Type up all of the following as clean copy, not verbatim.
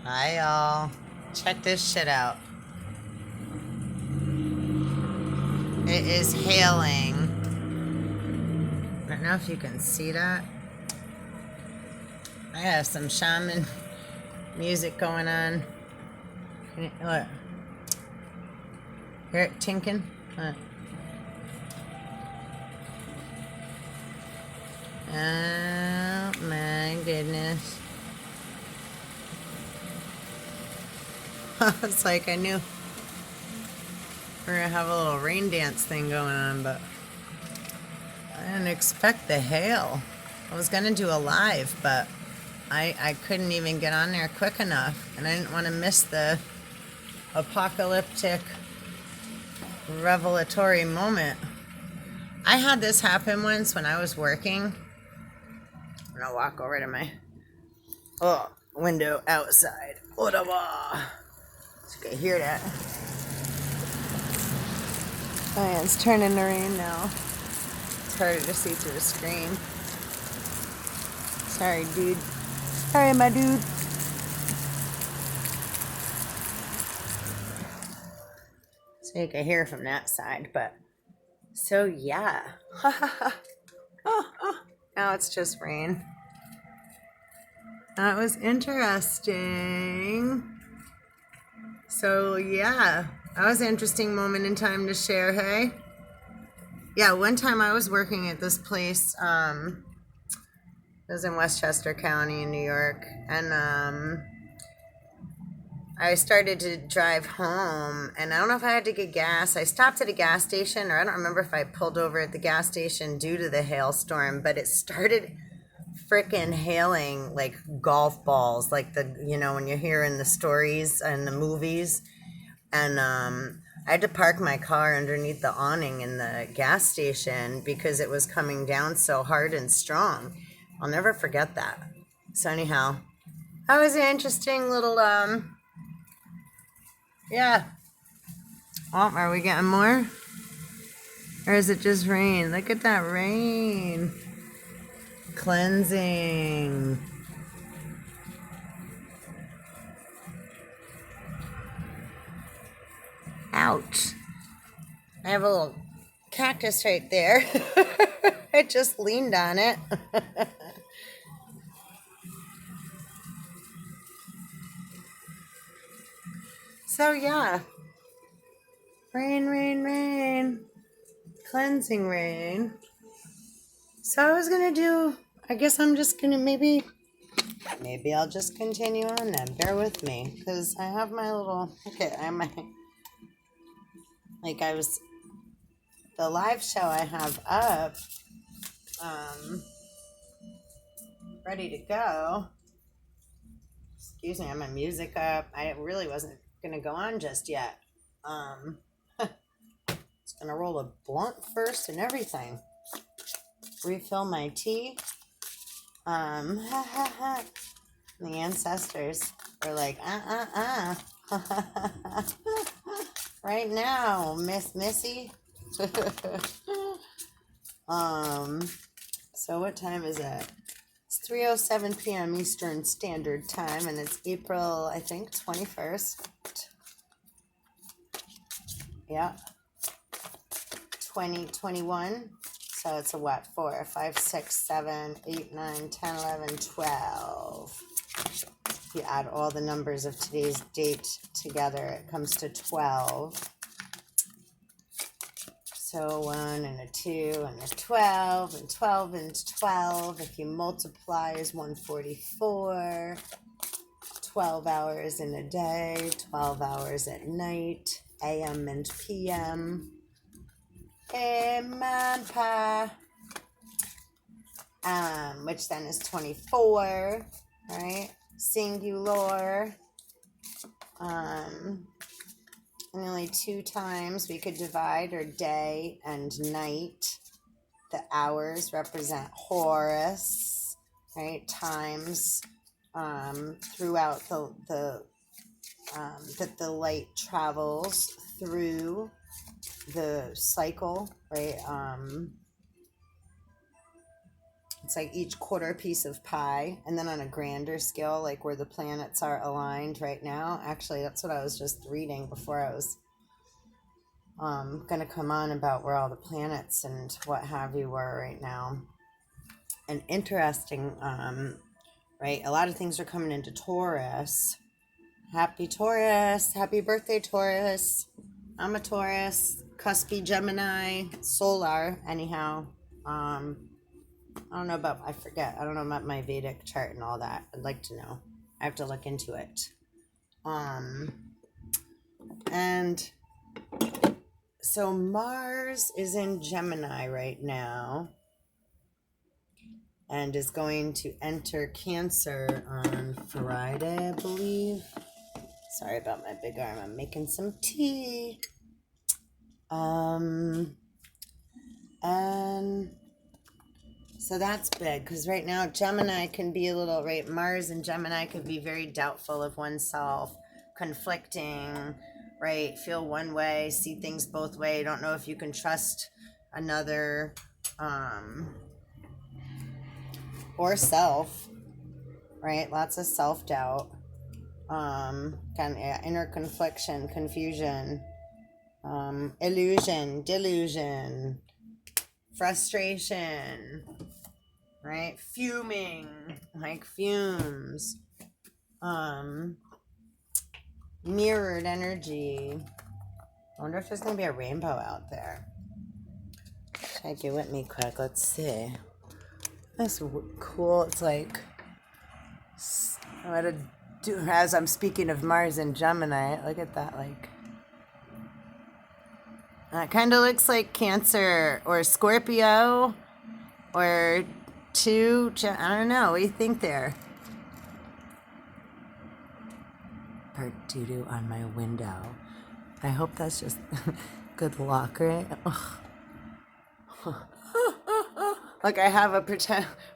Hi, y'all. Check this shit out. It is hailing. I don't know if you can see that. I have some shaman music going on. Look. Hear it tinking? Look. Oh my goodness. It's like I knew we're gonna have a little rain dance thing going on, but I didn't expect the hail. I was gonna do a live, but I couldn't even get on there quick enough, and I didn't want to miss the apocalyptic revelatory moment. I had this happen once when I was working. I'm gonna walk over to my window outside. Ottawa. So you can hear that. Oh yeah, it's turning to rain now. It's harder to see through the screen. Sorry, dude. Sorry, my dude. So you can hear from that side, but so yeah. Now it's just rain. That was interesting. So yeah, that was an interesting moment in time to share, hey? Yeah, one time I was working at this place, it was in Westchester County in New York, and I started to drive home, and I don't know if I had to get gas. I stopped at a gas station, or I don't remember if I pulled over at the gas station due to the hailstorm, but it started freaking hailing like golf balls, like when you hear in the stories and the movies. And I had to park my car underneath the awning in the gas station because it was coming down so hard and strong. I'll never forget that. So anyhow, that was an interesting little yeah. Oh, are we getting more? Or is it just rain? Look at that rain. Cleansing. Ouch. I have a little cactus right there. I just leaned on it. So yeah. Rain, rain, rain. Cleansing rain. So I was gonna do, I guess I'm just gonna maybe I'll just continue on then. Bear with me. Because I have my little, okay, I have my, like I was, the live show I have up, ready to go. Excuse me, I have my music up. I really wasn't gonna go on just yet. It's gonna roll a blunt first and everything. Refill my tea. The ancestors were like, right now, Miss Missy. So what time is it? It's 3:07 p.m. Eastern Standard Time, and it's April, I think, 21st. Yeah. 2021. So it's a what? 4, 5, 6, 7, 8, 9, 10, 11, 12. If you add all the numbers of today's date together, it comes to 12. So 1 and a 2 and a 12 and 12 and 12. If you multiply is 144. 12 hours in a day, 12 hours at night, AM and PM. Mappa, which then is 24, right? Singular. And only 2 times we could divide are day and night. The hours represent Horus, right? Times throughout that the light travels through the cycle, right? It's like each quarter piece of pie. And then on a grander scale, like where the planets are aligned right now. Actually, that's what I was just reading before I was going to come on about where all the planets and what have you were right now. And interesting, right? A lot of things are coming into Taurus. Happy Taurus. Happy birthday, Taurus. I'm a Taurus. Cuspy Gemini. Solar, anyhow. I don't know about, I forget. I don't know about my Vedic chart and all that. I'd like to know. I have to look into it. And so Mars is in Gemini right now and is going to enter Cancer on Friday, I believe. Sorry about my big arm. I'm making some tea. And so that's big because right now Gemini can be a little, right? Mars and Gemini can be very doubtful of oneself, conflicting, right? Feel one way, see things both ways. Don't know if you can trust another or self, right? Lots of self-doubt, kind of inner confliction, confusion, illusion, delusion, frustration, right? Fuming, like fumes, mirrored energy. I wonder if there's gonna be a rainbow out there. Take it with me quick. Let's see. That's cool. It's like, I'm gonna do, as I'm speaking of Mars and Gemini, look at that, like, that kind of looks like Cancer or Scorpio or I don't know. What do you think there? Bird doo-doo on my window. I hope that's just good luck, right? Like I have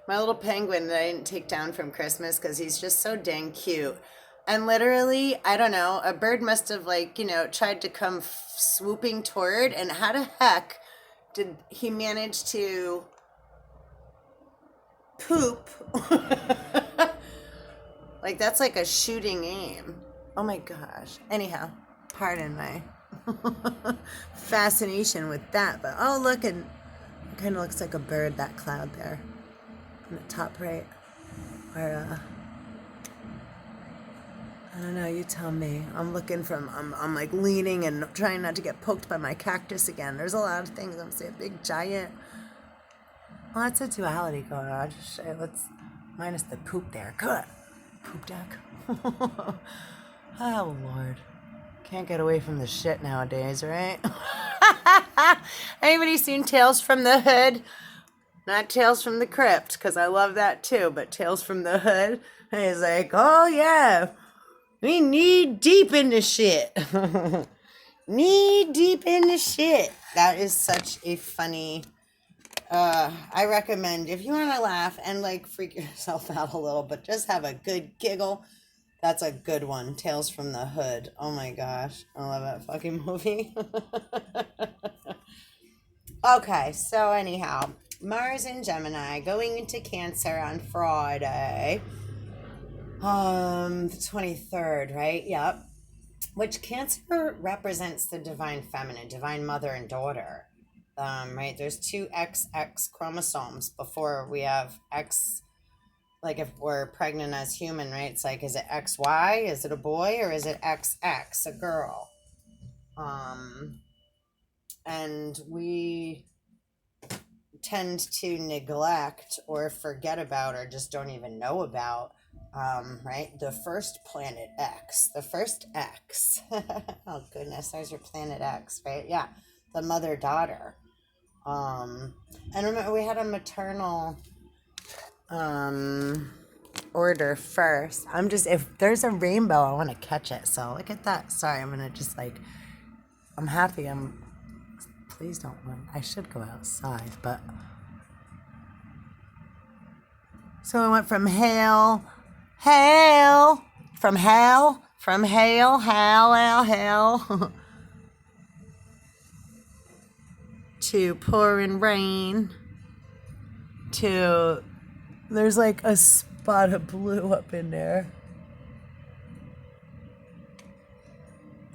my little penguin that I didn't take down from Christmas because he's just so dang cute. And literally, I don't know, a bird must have tried to come swooping toward, and how the heck did he manage to poop? Like that's like a shooting aim. Oh my gosh. Anyhow, pardon my fascination with that. But oh look, and it kind of looks like a bird, that cloud there on the top right. Or I don't know, you tell me. I'm looking I'm like leaning and trying not to get poked by my cactus again. There's a lot of things. I'm saying big giant. Lots of duality going on. Just let's minus the poop there. Good. Poop deck. Oh Lord. Can't get away from the shit nowadays, right? Anybody seen Tales from the Hood? Not Tales from the Crypt, because I love that too, but Tales from the Hood. And he's like, oh yeah. We knee deep in the shit. Knee deep in the shit. That is such a funny, I recommend if you want to laugh and like freak yourself out a little, but just have a good giggle. That's a good one. Tales from the Hood. Oh my gosh. I love that fucking movie. Okay, so anyhow, Mars and Gemini going into Cancer on Friday. The 23rd, right? Yep. Which Cancer represents the divine feminine, divine mother and daughter. Right? There's two XX chromosomes before we have X, like if we're pregnant as human, right? It's like, is it XY? Is it a boy? Or is it XX, a girl? And we tend to neglect or forget about or just don't even know about right? The first planet X. The first X. Oh goodness, there's your planet X, right? Yeah. The mother-daughter. And remember we had a maternal order first. If there's a rainbow, I want to catch it. So look at that. Sorry, I'm gonna just like, I'm happy. Please don't run. I should go outside, but so I went from hail, to pouring rain, to There's like a spot of blue up in there.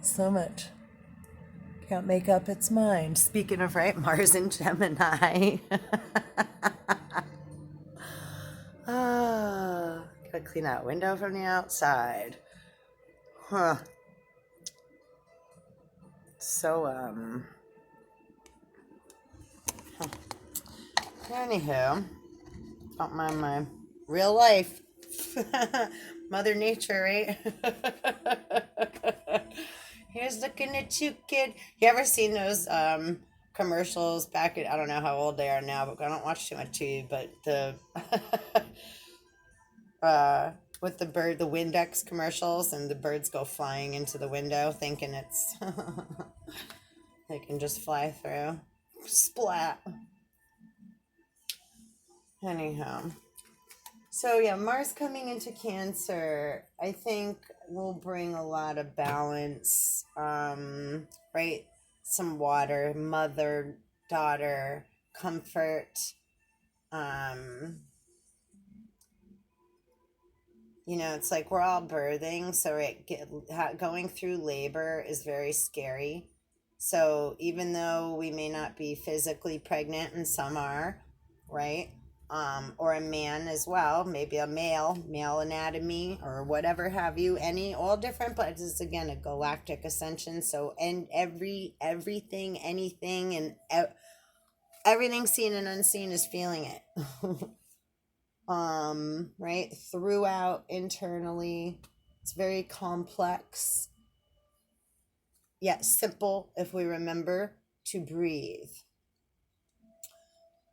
So much. Can't make up its mind. Speaking of, right, Mars and Gemini. Gotta clean that window from the outside. Huh. So, anywho, don't mind my real life. Mother Nature, right? Here's looking at you, kid. You ever seen those commercials back at, I don't know how old they are now, but I don't watch too much TV, but the with the bird, the Windex commercials, and the birds go flying into the window thinking it's they can just fly through. Splat. Anyhow. So yeah, Mars coming into Cancer, I think will bring a lot of balance, right? Some water, mother, daughter, comfort. Um, it's like we're all birthing, so going through labor is very scary. So even though we may not be physically pregnant, and some are, right? Or a man as well, maybe a male anatomy or whatever have you, all different, but it's again a galactic ascension. So, and everything, anything, and everything seen and unseen is feeling it. Right, throughout, internally, it's very complex yet simple if we remember to breathe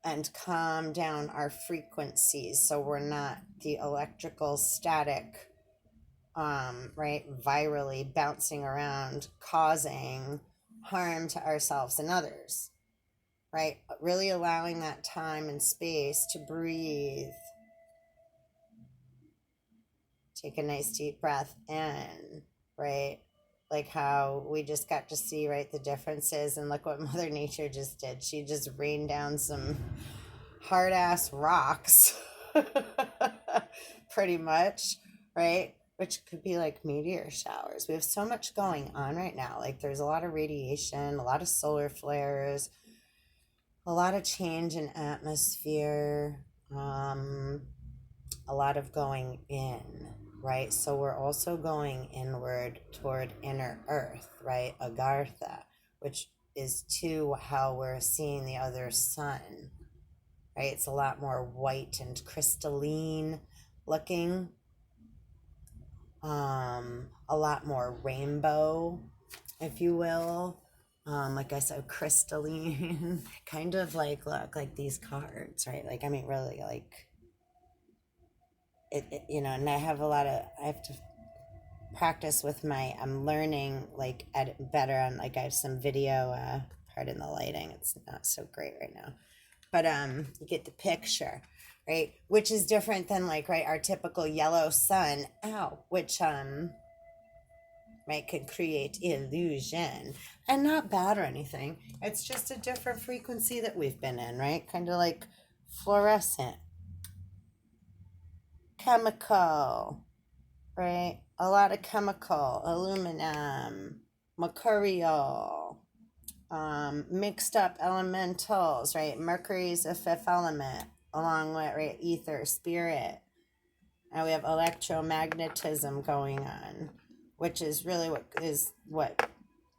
and calm down our frequencies so we're not the electrical static, right, virally bouncing around, causing harm to ourselves and others, right? Really allowing that time and space to breathe. Take a nice deep breath in, right? Like how we just got to see, right, the differences. And look what Mother Nature just did. She just rained down some hard ass rocks, pretty much, right? Which could be like meteor showers. We have so much going on right now. Like there's a lot of radiation, a lot of solar flares, a lot of change in atmosphere, a lot of going in, right? So we're also going inward toward inner earth, right? Agartha, which is to how we're seeing the other sun, right? It's a lot more white and crystalline looking, a lot more rainbow, if you will. Like I said, crystalline, kind of like, look, like these cards, right? Like, I mean, really, like, and I have to practice with I'm learning, like, edit better on, like, I have some video, pardon the lighting, it's not so great right now. But you get the picture, right? Which is different than, like, right, our typical yellow sun, which, right, could create illusion. And not bad or anything. It's just a different frequency that we've been in, right? Kind of like fluorescent, chemical, right? A lot of chemical, aluminum, mercurial, mixed up elementals, right? Mercury's a fifth element, along with, right, ether, spirit. And we have electromagnetism going on, which is really what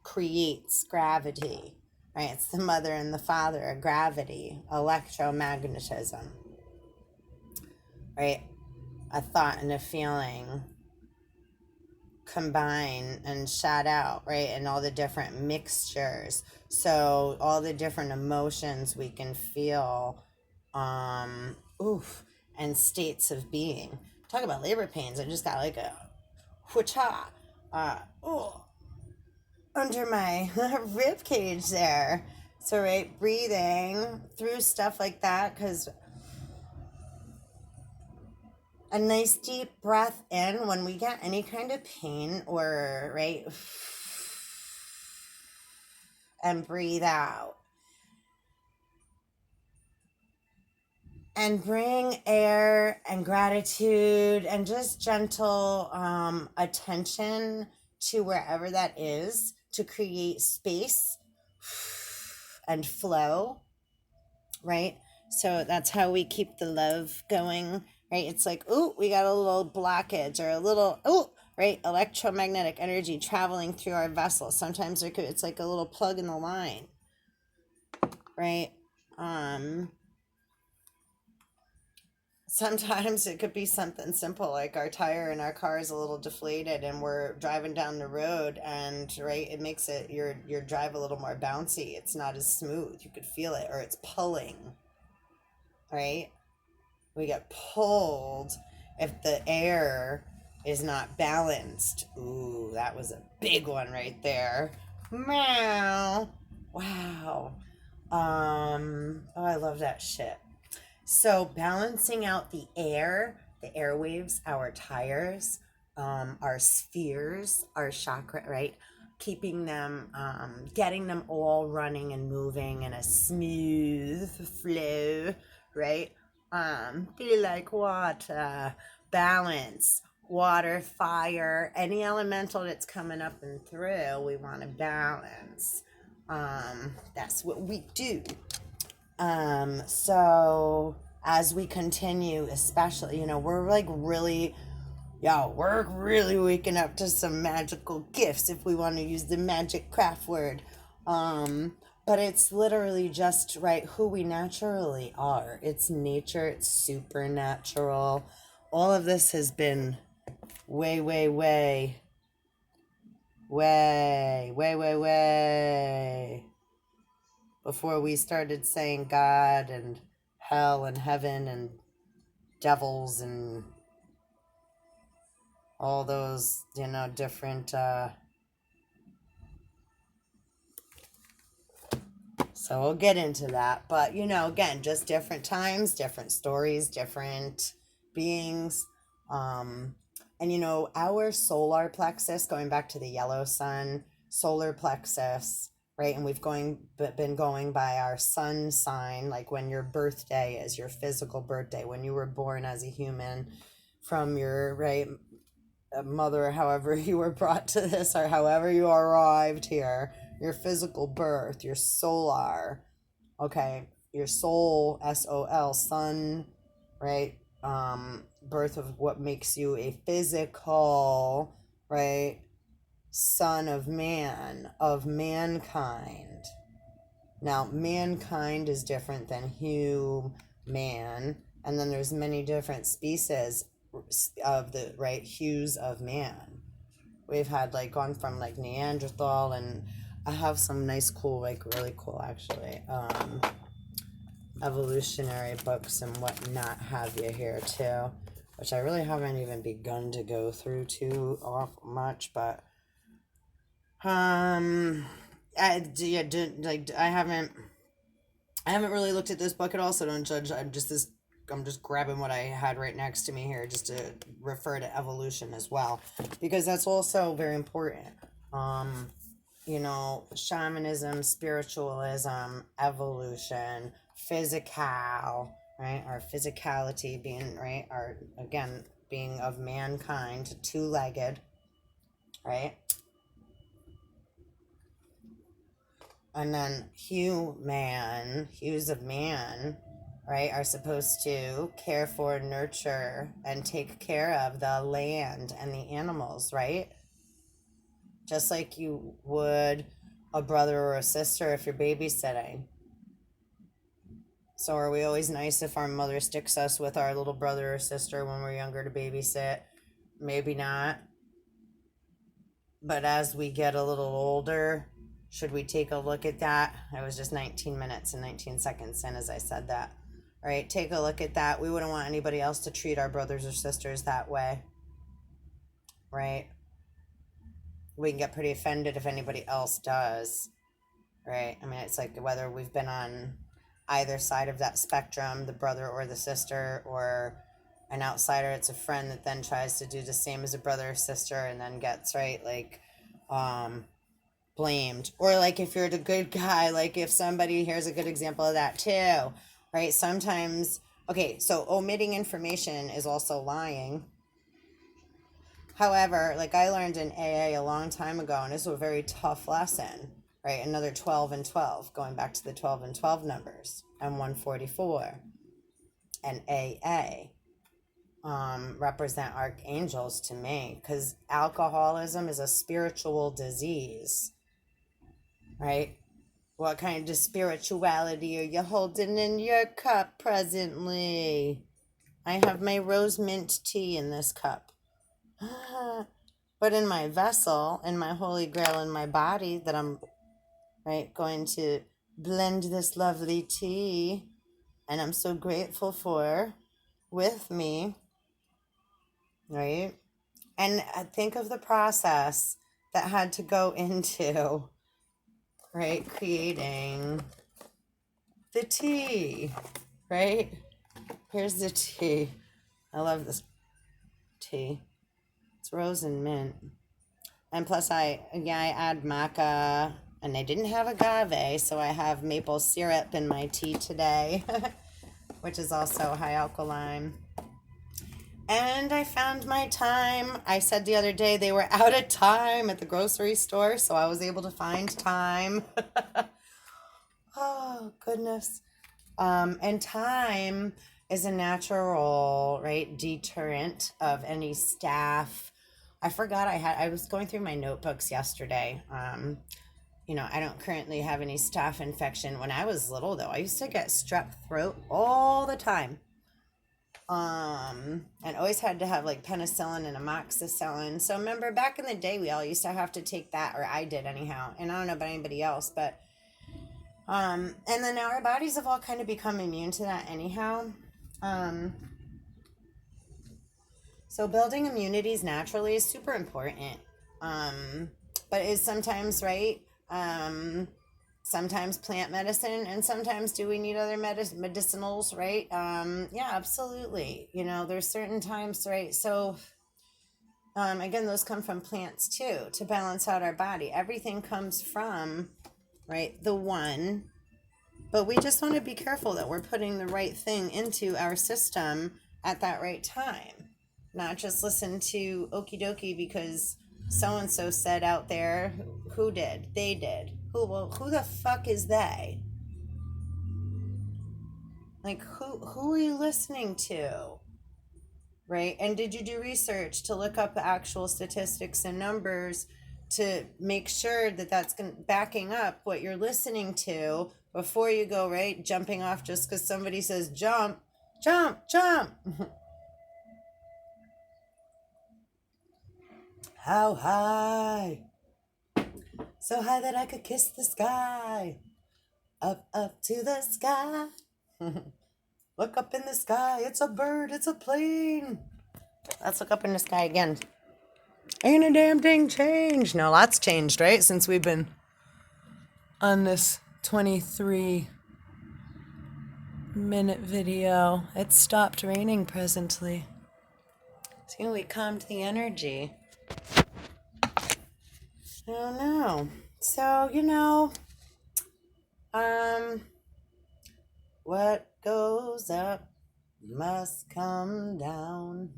creates gravity, right? It's the mother and the father of gravity, electromagnetism, right? A thought and a feeling combine and shout out, right? And all the different mixtures. So all the different emotions we can feel, and states of being. Talk about labor pains. I just got like a whoocha, under my rib cage there. So, right, breathing through stuff like that, because a nice deep breath in when we get any kind of pain, or, right, and breathe out. and bring air and gratitude and just gentle attention to wherever that is to create space and flow, right? So that's how we keep the love going, right? It's like, oh, we got a little blockage or a little, oh, right? Electromagnetic energy traveling through our vessel. Sometimes it's like a little plug in the line, right? Sometimes it could be something simple like our tire in our car is a little deflated and we're driving down the road and right it makes it your drive a little more bouncy. It's not as smooth. You could feel it or it's pulling, right? We get pulled if the air is not balanced. Ooh, that was a big one right there. Meow. Wow. Oh, I love that shit. So balancing out the airwaves, our tires, our spheres, our chakra, right? Keeping them, getting them all running and moving in a smooth flow, right? Be like water, balance, water, fire, any elemental that's coming up and through, we want to balance. That's what we do. So as we continue, especially, we're like really, we're really waking up to some magical gifts if we want to use the magic craft word. But it's literally just, right, who we naturally are. It's nature, it's supernatural. All of this has been way, way, way, way, way, way, way before we started saying God and hell and heaven and devils and all those, different, so we'll get into that. But, again, just different times, different stories, different beings. And, our solar plexus, going back to the yellow sun, solar plexus, right? And been going by our sun sign, like when your birthday is your physical birthday, when you were born as a human from your, right, mother, however you were brought to this or however you arrived here, your physical birth, your solar, okay, your soul, SOL, sun, right? Birth of what makes you a physical, right? Son of man, of mankind. Now, mankind is different than human, and then there's many different species of the right hues of man. We've had like gone from like Neanderthal, and I have some nice, cool, like really cool actually, evolutionary books and whatnot have you here too, which I really haven't even begun to go through too much, but I haven't really looked at this book at all, so don't judge. I'm just grabbing what I had right next to me here just to refer to evolution as well, because that's also very important. Shamanism, spiritualism, evolution, physical, right? Our physicality being, right? Our, again, being of mankind, two-legged, right? And then hues of man, right, are supposed to care for, nurture, and take care of the land and the animals, right? Just like you would a brother or a sister if you're babysitting. So are we always nice if our mother sticks us with our little brother or sister when we're younger to babysit? Maybe not. But as we get a little older, should we take a look at that? It was just 19 minutes and 19 seconds in as I said that. All right, take a look at that. We wouldn't want anybody else to treat our brothers or sisters that way, right? We can get pretty offended if anybody else does, right? I mean, it's like whether we've been on either side of that spectrum, the brother or the sister, or an outsider, it's a friend that then tries to do the same as a brother or sister and then gets, right, like, blamed. Or like if you're the good guy, like if somebody, here's a good example of that too, right? Sometimes Okay, so omitting information is also lying. However, like I learned in AA a long time ago, and this was a very tough lesson, right? Another 12 and 12, going back to the 12 and 12 numbers, and 144, and AA represent archangels to me, because alcoholism is a spiritual disease, right? What kind of spirituality are you holding in your cup presently? I have my rose mint tea in this cup. But in my vessel, in my holy grail, in my body, that I'm right going to blend this lovely tea, and I'm so grateful for, with me, right? And think of the process that had to go into, right, creating the tea, right? Here's the tea. I love this tea. It's rose and mint. And plus I add maca, and I didn't have agave, so I have maple syrup in my tea today, which is also high alkaline. And I found my thyme. I said the other day they were out of thyme at the grocery store, so I was able to find thyme. Oh, goodness. And thyme is a natural, right, deterrent of any staph. I forgot I was going through my notebooks yesterday. I don't currently have any staph infection. When I was little, though, I used to get strep throat all the time. And always had to have like penicillin and amoxicillin. So remember back in the day, we all used to have to take that, or I did anyhow. And I don't know about anybody else, but, and then now our bodies have all kind of become immune to that anyhow. So building immunities naturally is super important. But it's sometimes, right? Sometimes plant medicine, and sometimes do we need other medicinals, right? Yeah, absolutely. There's certain times, right? So, again, those come from plants too, to balance out our body. Everything comes from, right, the one, but we just want to be careful that we're putting the right thing into our system at that right time. Not just listen to okie dokie because so-and-so said out there. Who did? They did. Who the fuck is they? Like, who are you listening to? Right? And did you do research to look up the actual statistics and numbers to make sure that that's backing up what you're listening to before you go, right, jumping off just because somebody says jump, jump, jump. How high? So high that I could kiss the sky. Up, up to the sky. Look up in the sky. It's a bird. It's a plane. Let's look up in the sky again. Ain't a damn thing changed. No, lots changed, right? Since we've been on this 23-minute video. It stopped raining presently. See, we calmed the energy. I don't know. So, what goes up must come down.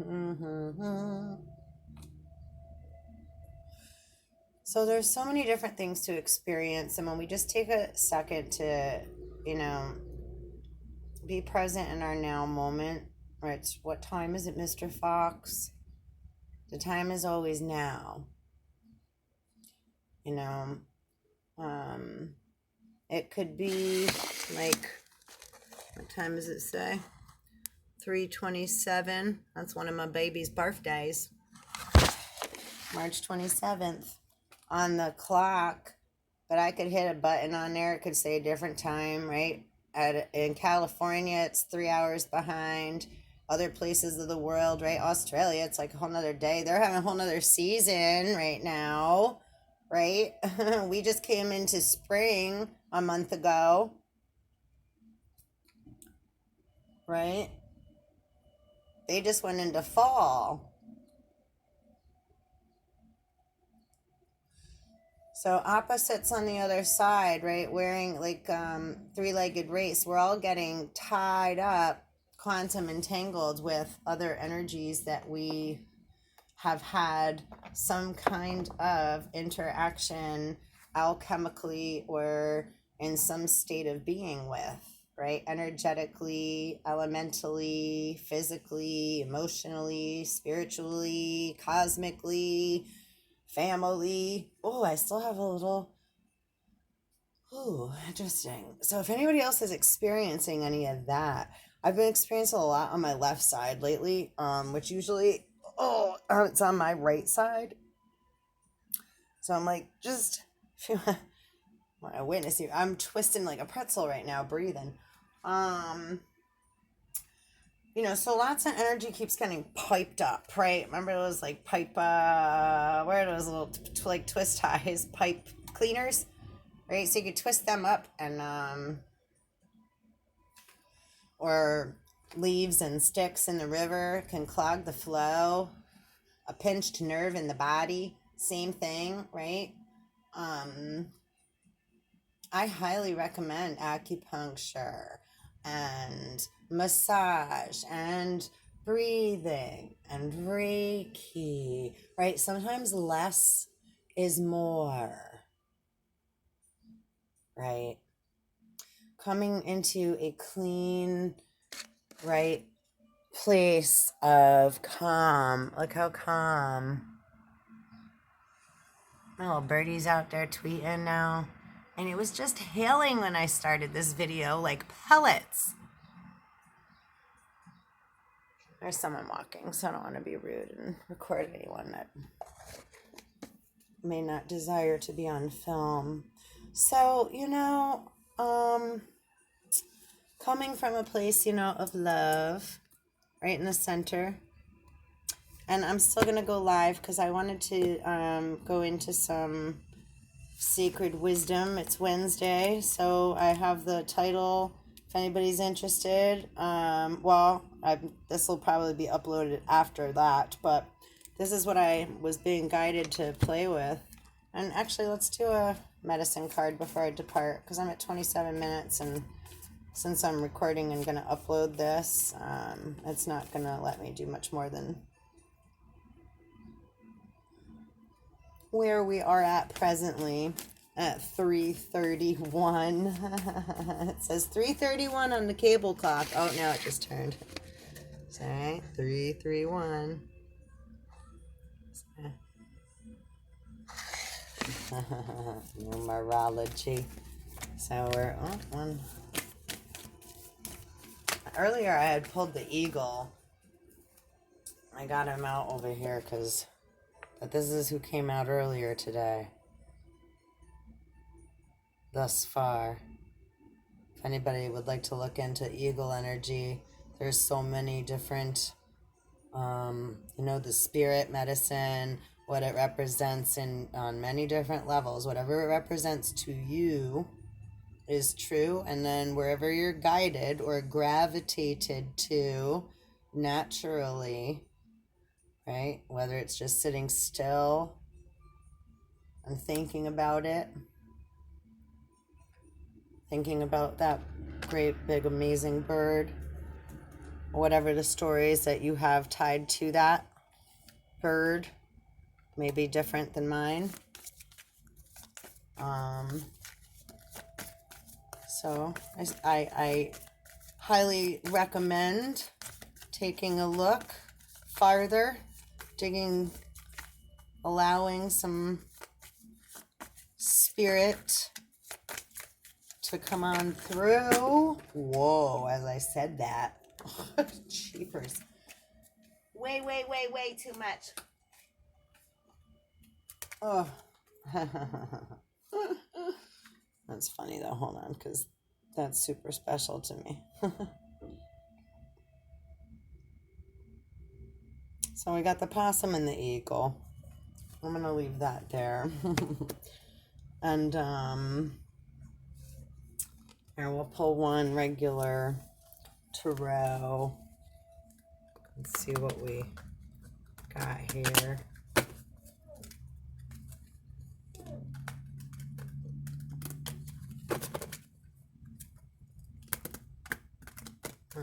So there's so many different things to experience, and when we just take a second to, be present in our now moment, right? What time is it, Mr. Fox? The time is always now. It could be like, what time does it say? 3:27. That's one of my baby's birthdays. March 27th on the clock. But I could hit a button on there. It could say a different time, right? In California, it's 3 hours behind. Other places of the world, right? Australia, it's like a whole nother day. They're having a whole nother season right now, right? We just came into spring a month ago, right? They just went into fall. So opposites on the other side, right? Wearing like three-legged race. We're all getting tied up, quantum entangled with other energies that we have had some kind of interaction alchemically or in some state of being with, right? Energetically, elementally, physically, emotionally, spiritually, cosmically, family. Oh, I still have a little. Oh, interesting. So if anybody else is experiencing any of that, I've been experiencing a lot on my left side lately, which usually, it's on my right side. So I'm like, just, if you want to witness you, I'm twisting like a pretzel right now, breathing. So lots of energy keeps getting piped up, right? Remember those like pipe, where are those little like twist ties, pipe cleaners? Right, so you could twist them up and or leaves and sticks in the river can clog the flow. A pinched nerve in the body, same thing, right? I highly recommend acupuncture and massage and breathing and Reiki, right? Sometimes less is more, right? Coming into a clean, right, place of calm. Look how calm. My little birdie's out there tweeting now. And it was just hailing when I started this video like pellets. There's someone walking, so I don't want to be rude and record anyone that may not desire to be on film. So, coming from a place, of love, right in the center. And I'm still going to go live because I wanted to go into some sacred wisdom. It's Wednesday, so I have the title if anybody's interested. This will probably be uploaded after that, but this is what I was being guided to play with. And actually, let's do a medicine card before I depart because I'm at 27 minutes, and since I'm recording and going to upload this, it's not going to let me do much more than where we are at presently at 3:31. It says 3:31 on the cable clock. Oh, no, it just turned. Sorry, 3:31. Numerology. So we're one. Earlier I had pulled the eagle. I got him out over here but this is who came out earlier today. Thus far. If anybody would like to look into eagle energy, there's so many different, the spirit medicine, what it represents on many different levels. Whatever it represents to you is true. And then wherever you're guided or gravitated to naturally, right? Whether it's just sitting still and thinking about it, thinking about that great, big, amazing bird, whatever the stories that you have tied to that bird may be different than mine. So I highly recommend taking a look farther, allowing some spirit to come on through. Whoa, as I said that. Jeepers. Way too much. Oh. That's funny though. Hold on, because that's super special to me. So we got the possum and the eagle. I'm going to leave that there. And here we'll pull one regular tarot. Let's see what we got here.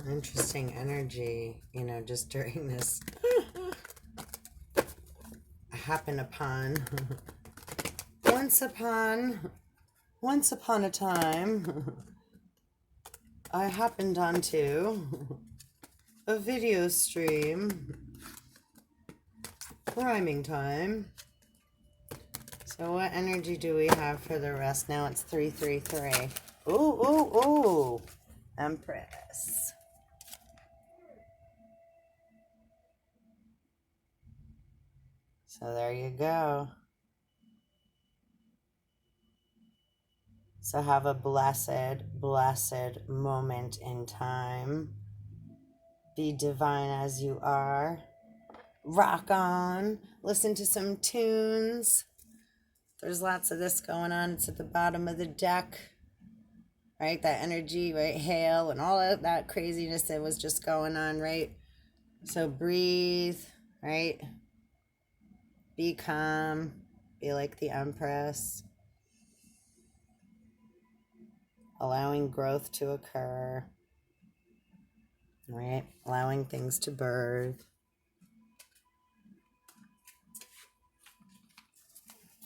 Interesting energy, just during this happen upon once upon a time I happened onto a video stream, rhyming time. So what energy do we have for the rest? Now it's 333. Ooh, ooh, ooh. Empress. So there you go. So have a blessed, blessed moment in time. Be divine as you are. Rock on. Listen to some tunes. There's lots of this going on. It's at the bottom of the deck. Right? That energy, right? Hail and all of that craziness that was just going on, right? So breathe, right? Be calm. Be like the Empress. Allowing growth to occur. Right? Allowing things to birth.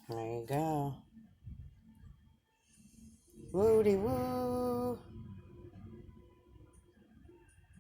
There you go. Woody woo.